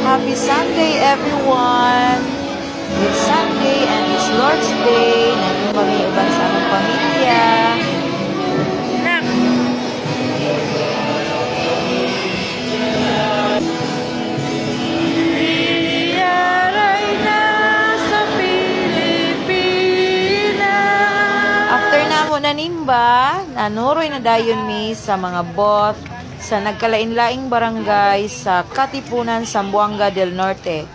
Happy Sunday, everyone! It's Sunday and it's Lord's Day. Nandun kami uban sa aming pamilya. Nak! Iyaray na sa Pilipinas. After na mo nanimba, nanuroy na dayon mi sa mga booth sa nagkalain-laing barangay sa Katipunan, Zamboanga del Norte.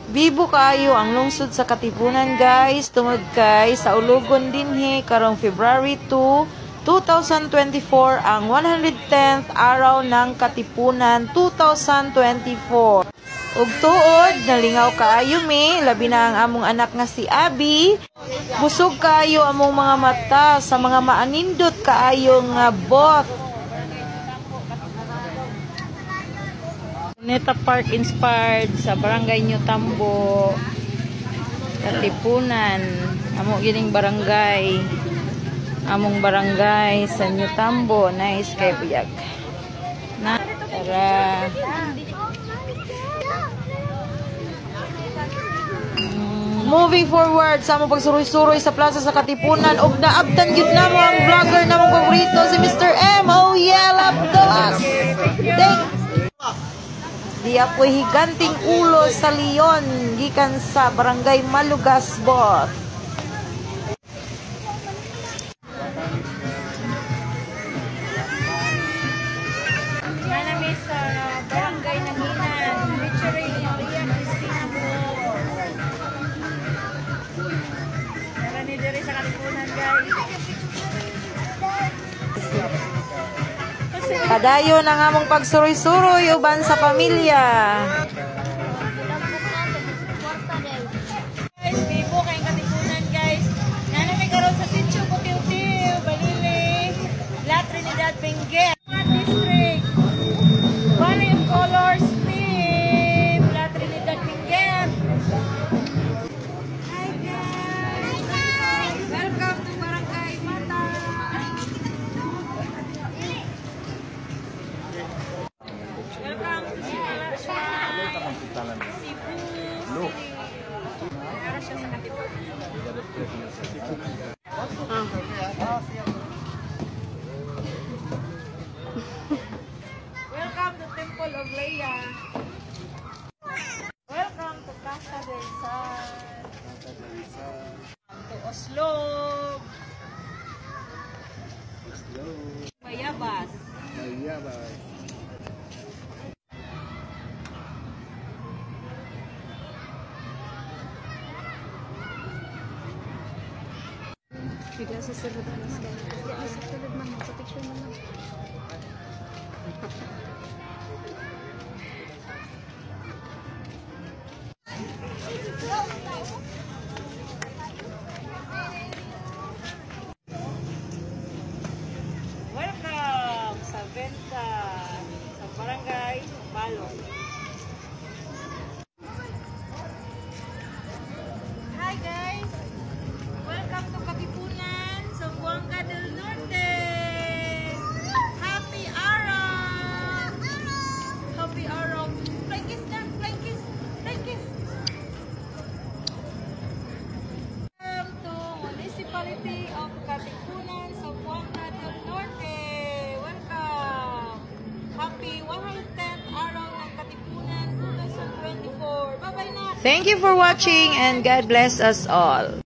Bibo kaayo ang lungsod sa Katipunan, guys. Tungod kay sa Ulugon dinhi karong February 2, 2024 ang 110th araw ng Katipunan 2024. Ug tuod nalingaw kaayo mi, labi na ang among anak nga si Abby. Busog kaayo among mga mata sa mga maanindot kaayo nga booth. Neta Park inspired sa Barangay New Tambo, Katipunan. Amo gining barangay. Among barangay sa New Tambo. Nice kay Buyag. Na tara. Moving forward sa among pagsuroy-suroy sa plaza sa Katipunan, ug naabtan gyud namo ang vlogger namong paborito si Mr. M. Oh yeah, Lapdos. Di apoy higanting ulo sa leon gikan sa Barangay Malugas Booth. Nanami sa Barangay Nanginan, featuring Maria Cristina Booth. Marami diri sa Katipunan, guys. Padayon ang among pagsuroy-suroy uban sa pamilya. Guys, bibo kayong Katipunan, guys. Nanamay karon sa Sitio Butiw-Tiw, Balili, La Trinidad, Benguet, District. Wala yung colors team, La Trinidad, Benguet. Hi guys! Welcome to Barangay Mata. Welcome to Temple of Leia. Welcome to Casa del Sal. To Oslo. Bayabas. Bigla sa sulod na sila. Bigla sa sulod man. Sa picture mo lang. Welcome sa Venta sa Barangay Balong. Hi guys! Welcome to Katipunan, Zamboanga del Norte. Happy Araw! Happy Araw! Fly kiss na! Fly kiss! Fly kiss! Welcome to Municipality of Katipunan, Zamboanga del Norte. Welcome! Happy 110th Araw ng Katipunan 2024. Bye-bye na! Thank you for watching and God bless us all.